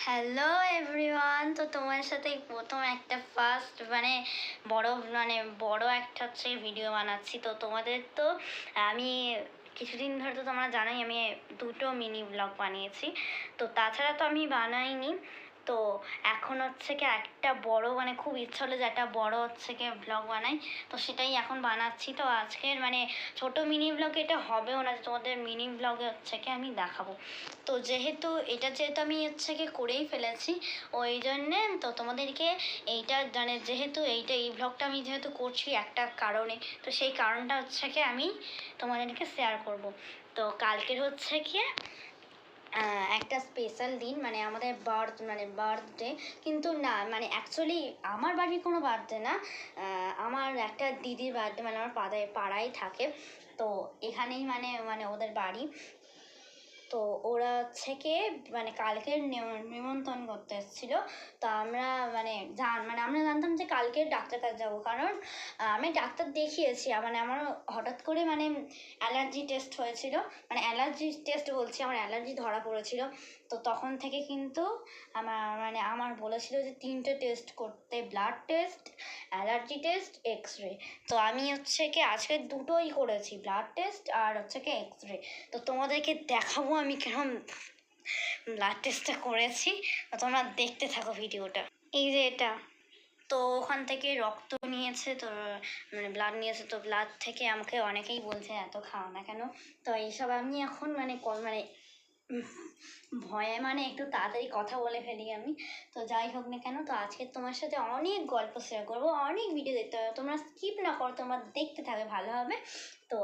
Hello everyone, তো তোমার সাথে প্রথম একটা ফার্স্ট বড় একটা হচ্ছে ভিডিও বানাচ্ছি। তো তোমাদের তো আমি কিছুদিন ধরে তো তোমরা জানোই আমি দুটো মিনি ব্লগ বানিয়েছি। তো তাছাড়া তো আমি বানাইনি। তো এখন হচ্ছে কি একটা বড় খুব ইচ্ছা হলো যে একটা বড় হচ্ছে কি ব্লগ বানাই। তো সেটাই এখন বানাচ্ছি। তো আজকের ছোট মিনি ব্লগে এটা হবেও না, তোমাদের মিনি ব্লগে হচ্ছে কি আমি দেখাবো। তো যেহেতু আমি হচ্ছে কি করেই ফেলেছি, ওই জন্যে তো তোমাদেরকে এইটা যেহেতু এই ব্লগটা আমি যেহেতু করছি একটা কারণে, তো সেই কারণটা হচ্ছে কি আমি তোমাদেরকে শেয়ার করব। তো কালকের হচ্ছে কি একটা স্পেশাল দিন, আমাদের বার্থডে, কিন্তু না অ্যাকচুয়ালি আমার বাড়ির কোনো বার্থডে না, আমার একটা দিদির বার্থডে, আমার পাড়ায় থাকে। তো এখানেই ওদের বাড়ি। তো ওরা হচ্ছে কি কালকে নিমন্ত্রণ করতে এসেছিলো। তো আমরা আমরা জানতাম যে কালকে ডাক্তার কাছে যাবো, কারণ আমি ডাক্তার দেখিয়েছি। আমার হঠাৎ করে অ্যালার্জি টেস্ট হয়েছিল, অ্যালার্জি টেস্ট বলছি, আমার অ্যালার্জি ধরা পড়েছিল। তো তখন থেকে কিন্তু আমার বলেছিল যে 3টে টেস্ট করতে, blood test, allergy test, X ray. তো আমি হচ্ছে কি আজকে দুটোই করেছি, ব্লাড টেস্ট আর হচ্ছে কি এক্স রে। তো তোমাদেরকে দেখাবো আমি কেরম ব্লাড টেস্টটা করেছি। তোমরা দেখতে থাকো ভিডিওটা। এই যে এটা, তো ওখান থেকে রক্ত নিয়েছে, তো ব্লাড নিয়েছে। তো ব্লাড থেকে আমাকে অনেকেই বলছে এত খাও না কেন। তো এইসব আমি এখন ভয়ে একটু তাড়াতাড়ি কথা বলে ফেলি আমি। তো যাই হোক না কেন, তো আজকে তোমার সাথে অনেক গল্প শেয়ার করবো, অনেক ভিডিও দেখতে হবে, তোমরা স্কিপ না করো, তোমরা দেখতে থাকবে ভালো হবে। তো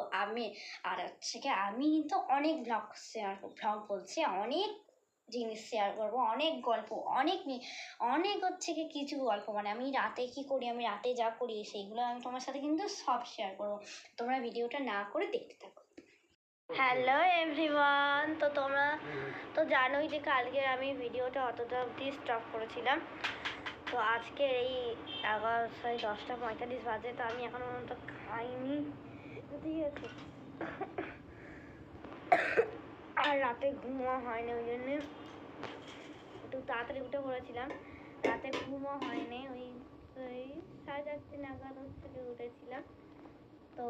আর হচ্ছে কি আমি তো অনেক ভ্লগ বলছি, অনেক জিনিস শেয়ার করবো, অনেক গল্প, অনেক হচ্ছে কি কিছু গল্প, আমি রাতে কি করি, আমি রাতে যা করি সেইগুলো আমি তোমার সাথে কিন্তু সব শেয়ার করবো। তোমরা ভিডিওটা না করে দেখতে থাকো। হ্যালো এভরিওয়ান, তো তোমরা তো জানোই যে কালকে আমি ভিডিওটা অতটা অবধি স্টপ করেছিলাম। তো আজকে এই 10:45 বাজে, তো আমি এখনো পর্যন্ত খাইনি, ঠিক আছে। আর রাতে ঘুমও হয়নি, ওই জন্যে একটু তাড়াতাড়ি উঠে পড়েছিলাম। রাতে ঘুমও হয়নি, ওই 4:30 নাগাদ হচ্ছে উঠেছিলাম। তো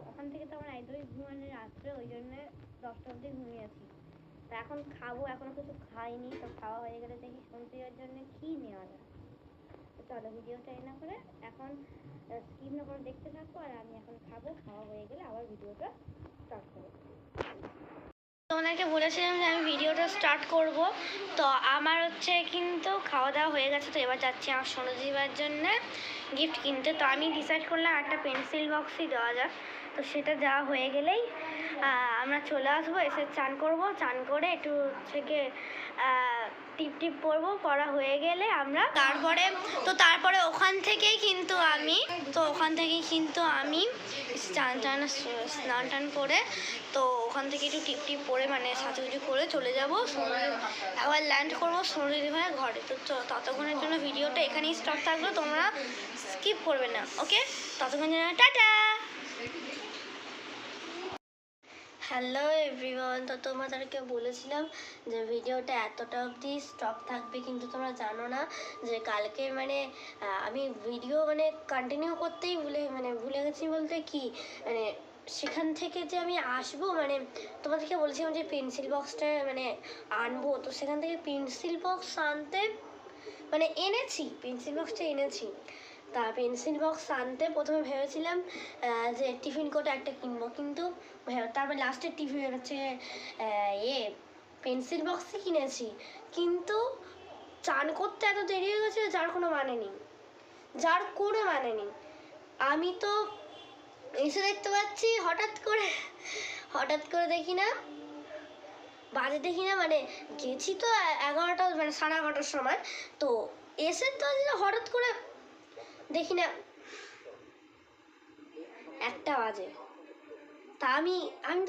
ওখান থেকে তো আমার একদমই ঘুমানো রাত্রে, ওই জন্যে 10টা অবধি ঘুমিয়েছি। তো এখন খাবো, এখনো কিছু খাইনি। তো খাওয়া হয়ে গেলে দেখি সন্ধ্যের জন্য কি নেওয়া যায়। তো চলো ভিডিওটা না করে এখন স্কিপ না করে দেখতে থাকো, আর আমি এখন খাবো, খাওয়া হয়ে গেলে আবার ভিডিওটা স্টার্ট করবো। তোমাদেরকে বলেছিলাম যে আমি ভিডিওটা স্টার্ট করব। তো আমার হচ্ছে কিন্তু খাওয়া দাওয়া হয়ে গেছে। তো এবার যাচ্ছি আমার সোনজিবার জন্য গিফট কিনতে। তো আমি ডিসাইড করলাম একটা পেন্সিল বক্সই দেওয়া যাক। তো সেটা দেওয়া হয়ে গেলেই আমরা চলে আসবো, এসে চান করব, চান করে একটু হচ্ছে গিয়ে টিপ পরবো, পরা হয়ে গেলে আমরা তারপরে ওখান থেকেই কিন্তু আমি স্নান টান করে, তো ওখান থেকে একটু টিপ পরে সাজুগুজু করে চলে যাবো, আবার ল্যান্ড করবো সোনালি ভাইয়ের ঘরে। তো ততক্ষণের জন্য ভিডিওটা এখানেই স্টপ থাকলো, তোমরা স্কিপ করবে না, ওকে? ততক্ষণ জন্য টাটা। হ্যালো এভরিওয়ান, তো তোমাদেরকে বলেছিলাম যে ভিডিওটা এতটা অবধি স্টপ থাকবে, কিন্তু তোমরা জানো না যে কালকে আমি ভিডিও কন্টিনিউ করতেই ভুলে গেছি বলতে কি, সেখান থেকে যে আমি আসবো, তোমাদেরকে বলেছিলাম যে পেন্সিল বক্সটা আনবো। তো সেখান থেকে পেন্সিল বক্স আনতে এনেছি, পেন্সিল বক্সটা এনেছি। তা পেন্সিল বক্স আনতে প্রথমে ভেবেছিলাম যে টিফিন কোটা একটা কিনবো, কিন্তু তারপর লাস্টে টিফিন হচ্ছে পেন্সিল বক্সই কিনেছি। কিন্তু চান করতে এত দেরি হয়ে গেছে, যার কোনো মানে নেই। আমি তো এসে দেখতে পাচ্ছি হঠাৎ করে দেখি না বাজে, দেখি না গেছি তো 11টা 11:30টার সময়। তো এসে তো হঠাৎ করে দেখি না 1টা বাজে। তা আমি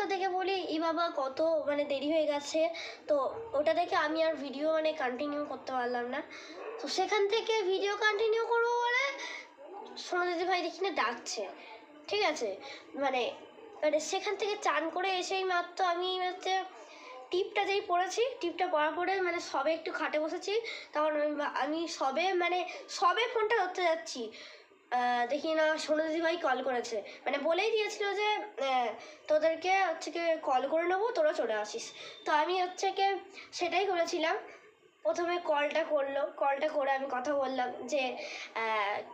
তো দেখে বলি এই বাবা কত দেরি হয়ে গেছে। তো ওটা দেখে আমি আর ভিডিও কন্টিনিউ করতে পারলাম না। তো সেখান থেকে ভিডিও কন্টিনিউ করবো বলে সোনাদিদি ভাই দেখি না ডাকছে, ঠিক আছে। সেখান থেকে চান করে এসেই মাত্র আমি টিপটা যেই পড়েছি, টিপটা পরার পরে মানে সবে একটু খাটে বসেছি, তখন আমি সবে ফোনটা ধরতে যাচ্ছি, দেখি না সোনু দিদিভাই কল করেছে, মানে বলেই দিয়েছিল যে তোদেরকে হচ্ছে কি কল করে নেবো, তোরা চলে আসিস। তো আমি হচ্ছে কি সেটাই করেছিলাম। প্রথমে কলটা করে আমি কথা বললাম যে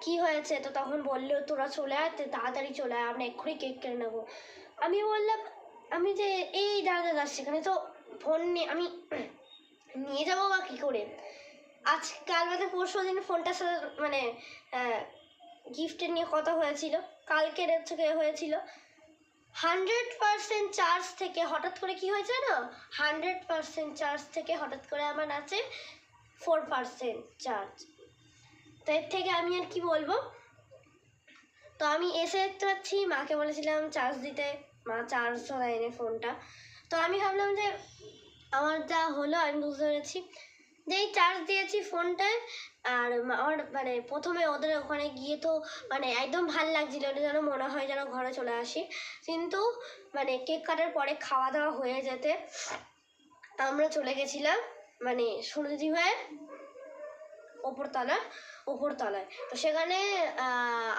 কি হয়েছে, তো তখন বললো তোরা চলে আয়, তাড়াতাড়ি চলে আয়, আমরা এক্ষুনি কেক কেটে নেবো। আমি বললাম আমি যে এই দাদা সেখানে তো ফোন নিয়ে আমি নিয়ে যাবো বা কী করে, কাল বাদে পরশু দিন ফোনটার সাথে মানে গিফটের নিয়ে কথা হয়েছিল, কালকের হচ্ছে হয়েছিল 100% চার্জ থেকে হঠাৎ করে কি হয়েছে না, 100% চার্জ থেকে হঠাৎ করে আমার আছে 4% চার্জ। তো এর থেকে আমি আর কি বলবো। তো আমি এসে দেখতে পাচ্ছি মাকে বলেছিলাম চার্জ দিতে, মা চার্জ দেয়নি ফোনটা। তো আমি ভাবলাম যে আমার যা হলো আমি বুঝতে পেরেছি, যেই চার্জ দিয়েছি ফোনটায়। আর আমার মানে প্রথমে ওদের ওখানে গিয়ে তো মানে একদম ভাল লাগছিল, যেন মনে হয় যেন ঘরে চলে আসি। কিন্তু মানে কেক কাটার পরে খাওয়া দাওয়া হয়ে যেতে আমরা চলে গেছিলাম মানে সুরজি ভাইয়ের ওপরতলায়। তো সেখানে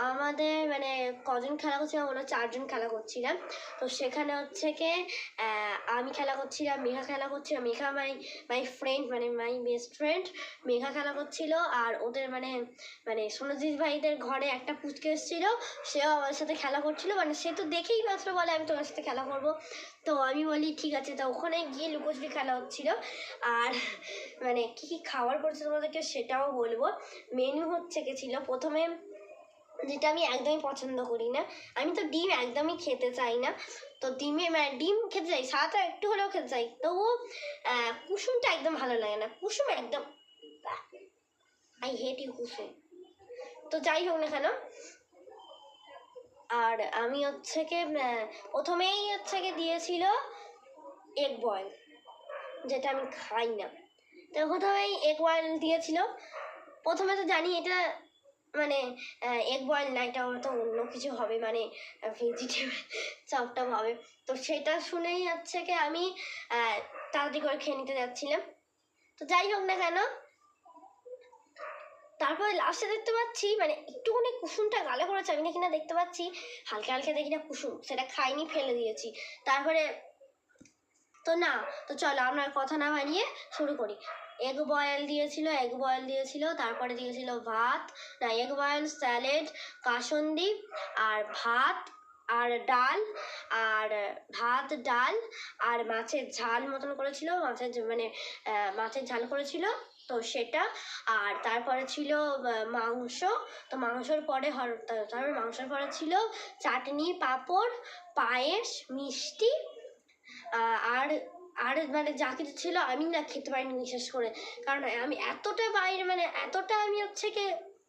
আমাদের মানে কজন খেলা করছিলাম, ওরা 4 জন খেলা করছিলাম। তো সেখানে হচ্ছে কি আমি খেলা করছিলাম, মেঘা খেলা করছিল, মেঘা মাই ফ্রেন্ড মানে মাই বেস্ট ফ্রেন্ড, মেঘা খেলা করছিল। আর ওদের মানে সুনজিৎ ভাইদের ঘরে একটা পুচকে এসেছিলো, সেও আমার সাথে খেলা করছিল, মানে সে তো দেখেই মাত্র বলে আমি তোমার সাথে খেলা করবো। তো আমি বলি ঠিক আছে। তো ওখানে গিয়ে লুকোচুরি খেলা হচ্ছিল। আর মানে কী কী খাবার করছে তোমাদেরকে সেটাও বলবো। মেনু হচ্ছে গেছিলো প্রথমে, যেটা আমি একদমই পছন্দ করি না, আমি তো ডিম একদমই খেতে চাই না। তো ডিম খেতে চাই, সাদাটা একটু হলেও খেতে চাই, তবুও কুসুমটা একদম ভালো লাগে না, কুসুম একদম আই হেট ইউ কুসুম। তো যাই হোক না কেন, আর আমি হচ্ছে কি প্রথমেই হচ্ছে কি দিয়েছিল এগ বয়েল, যেটা আমি খাই না। তো প্রথমেই এগ বয়েল দিয়েছিল। প্রথমে তো জানি এটা মানে এগ বয়েল না, এটা তো অন্য কিছু হবে, মানে ভেজিটেবল চপটা হবে। তো সেটা শুনেই হচ্ছে কি আমি তাড়াতাড়ি করে খেয়ে নিতে যাচ্ছিলাম। তো যাই হোক না কেন, তারপরে লাস্টে দেখতে পাচ্ছি মানে একটুখানি কুসুমটা গালে পড়েছে, আমি না কিনা দেখতে পাচ্ছি হালকা হালকা দেখি না কুসুম, সেটা খাইনি, ফেলে দিয়েছি। তারপরে তো না, তো চলো আমরা কথা না বানিয়ে শুরু করি। এগ বয়েল দিয়েছিল, তারপরে দিয়েছিল ভাত, না এগ বয়েল, স্যালাড, কাসুন্দি, আর ভাত আর ডাল, আর মাছের ঝাল মতন করেছিল, মাছের ঝাল করেছিল, তো সেটা। আর তারপরে ছিল মাংস। তো মাংসের পরে ছিল চাটনি, পাঁপড়, পায়েস, মিষ্টি, আর আর মানে যা কিছু ছিল আমি না খেতে পারিনি বিশেষ করে, কারণ আমি এতটা আমি হচ্ছে কি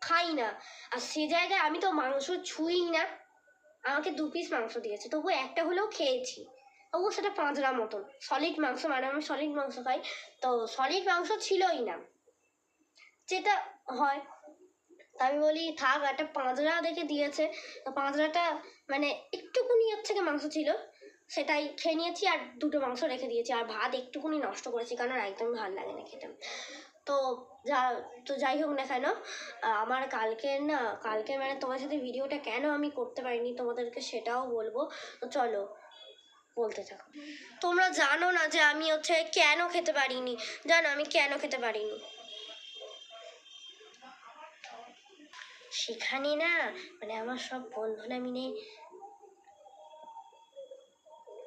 খাই না। আর সে জায়গায় আমি তো মাংস ছুঁই না, আমাকে 2 পিস মাংস দিয়েছে, তবু একটা হলেও খেয়েছি, তবু সেটা পাঁচড়া মতন সলিড মাংস, মানে আমি সলিড মাংস খাই, তো সলিড মাংস ছিলই না যেটা হয়। আমি বলি থাক, একটা পাঁচড়া দেখে দিয়েছে, তো পাঁচড়াটা মানে একটুকুনি হচ্ছে কি মাংস ছিল, সেটাই খেয়ে নিয়েছি, আর 2টো মাংস রেখে দিয়েছি, আর ভাত একটুকুনি নষ্ট করেছি, কারণ একদমই ভালো লাগে না খেতে। তো যাই হোক না কেন, আমার কালকে মানে তোমার সাথে ভিডিওটা কেন আমি করতে পারিনি তোমাদেরকে সেটাও বলবো। তো চলো বলতে থাকো। তোমরা জানো না যে আমি হচ্ছে কেন খেতে পারিনি, সেখানে না মানে আমার সব বন্ধুরা মিলে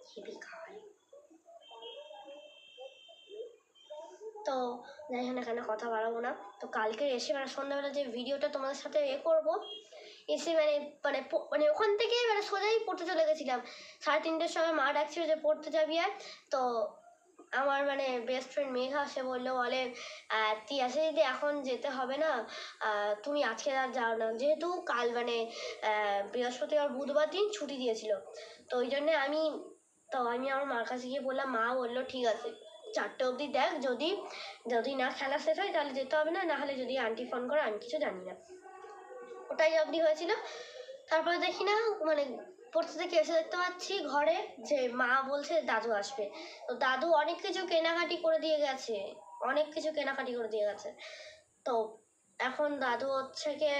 হেবি খাওয়াই। তো যাই হোক না কেন, কথা বাড়াবো না। তো কালকে এসে মানে সন্ধ্যাবেলা যে ভিডিওটা তোমাদের সাথে করবো, এসে মানে ওখান থেকে মানে সোজাই পড়তে চলে গেছিলাম। 3:30টার সময় মা ডাকছিল যে পড়তে যাবি আর। তো আমার মানে বেস্ট ফ্রেন্ড মেঘা সে বলে তুই আসে যদি এখন যেতে হবে না, তুমি আজকে আর যাও না, যেহেতু কাল মানে বৃহস্পতিবার বুধবার দিন ছুটি দিয়েছিল। তো ওই জন্যে আমি আমার মার কাছে গিয়ে বললাম, মা বললো ঠিক আছে 4টে অবধি দেখ, যদি না খেলা শেষ হয় তাহলে যেতে হবে না, নাহলে যদি আন্টি ফোন করে, আমি কিছু জানি না। ওটাই অবধি হয়েছিল। তারপরে দেখি না মানে পড়তে থেকে এসে দেখতে পাচ্ছি ঘরে যে মা বলছে দাদু আসবে। তো দাদু অনেক কিছু কেনাকাটি করে দিয়ে গেছে, অনেক কিছু কেনাকাটি করে দিয়ে গেছে। তো এখন দাদু হচ্ছে গিয়ে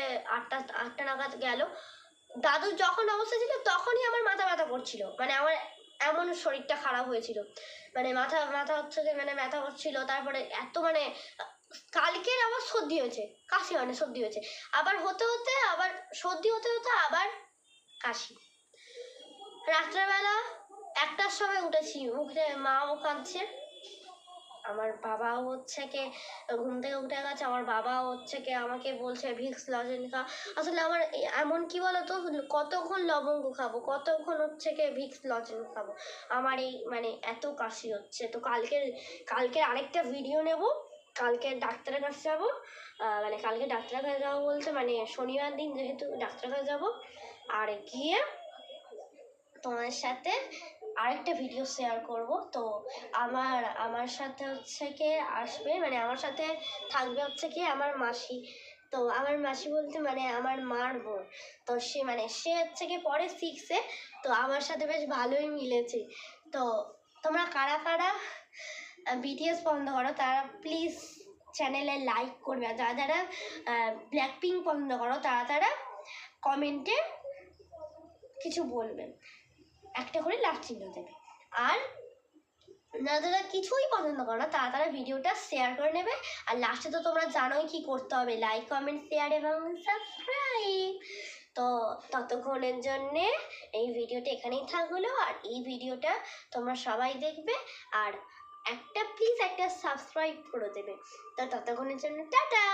আটটা নাগাদ গেল। দাদু যখন অবস্থা ছিল তখনই আমার মাথা ব্যথা করছিল, মানে আমার এমন শরীরটা খারাপ হয়েছিল, মানে মাথা মাথা হচ্ছে যে মানে ব্যথা করছিল। তারপরে এত মানে কালকের আবার সর্দি হয়েছে, কাশি মানে সর্দি হয়েছে, আবার হতে হতে আবার সর্দি হতে হতে আবার কাশি। রাত্রেবেলা 1টার সময় উঠেছি, উঠে মাও কাঁদছে, আমার বাবাও হচ্ছে কে ঘুম থেকে উঠে গেছে, আমার বাবা হচ্ছে কে আমাকে বলছে ভিক্স লজেন্স খা। আসলে আমার এমন কি বলতো, কতক্ষণ লবঙ্গ খাবো, কতক্ষণ হচ্ছে কে ভিক্স লজেন্স খাবো, আমার এই মানে এত কাশি হচ্ছে। তো কালকের আরেকটা ভিডিও নেব, কালকে ডাক্তারের কাছে যাবো, মানে কালকে ডাক্তারের কাছে যাবো বলতে মানে শনিবার দিন যেহেতু ডাক্তারের কাছে যাবো, আর গিয়ে তোমার সাথে আরেকটা ভিডিও শেয়ার করব। তো আমার সাথে হচ্ছে কি আসবে, মানে আমার সাথে থাকবে হচ্ছে কি আমার মাসি। তো আমার মাসি বলতে মানে আমার মার বোন। তো সে হচ্ছে কি পরে 6-এ, তো আমার সাথে বেশ ভালোই মিলেছে। তো তোমরা কারা কারা বিটিএস পছন্দ করো তারা প্লিজ চ্যানেলে লাইক করবে, আর যারা যারা ব্ল্যাক পিঙ্ক পছন্দ করো তারা কমেন্টে কিছু বলবেন, একটা করে লাভ চিহ্ন দেবে। আর যারা কিছুই পছন্দ করো না তারা ভিডিওটা শেয়ার করে নেবে। আর লাস্টে তো তোমরা জানোই কি করতে হবে, লাইক কমেন্ট শেয়ার এবং সাবস্ক্রাইব। তো ততক্ষণের জন্যে এই ভিডিওটা এখানেই থাকলো, আর এই ভিডিওটা তোমরা সবাই দেখবে, আর প্লিজ একটা সাবস্ক্রাইব করে দেবে। তো ততক্ষণের জন্য টাটা।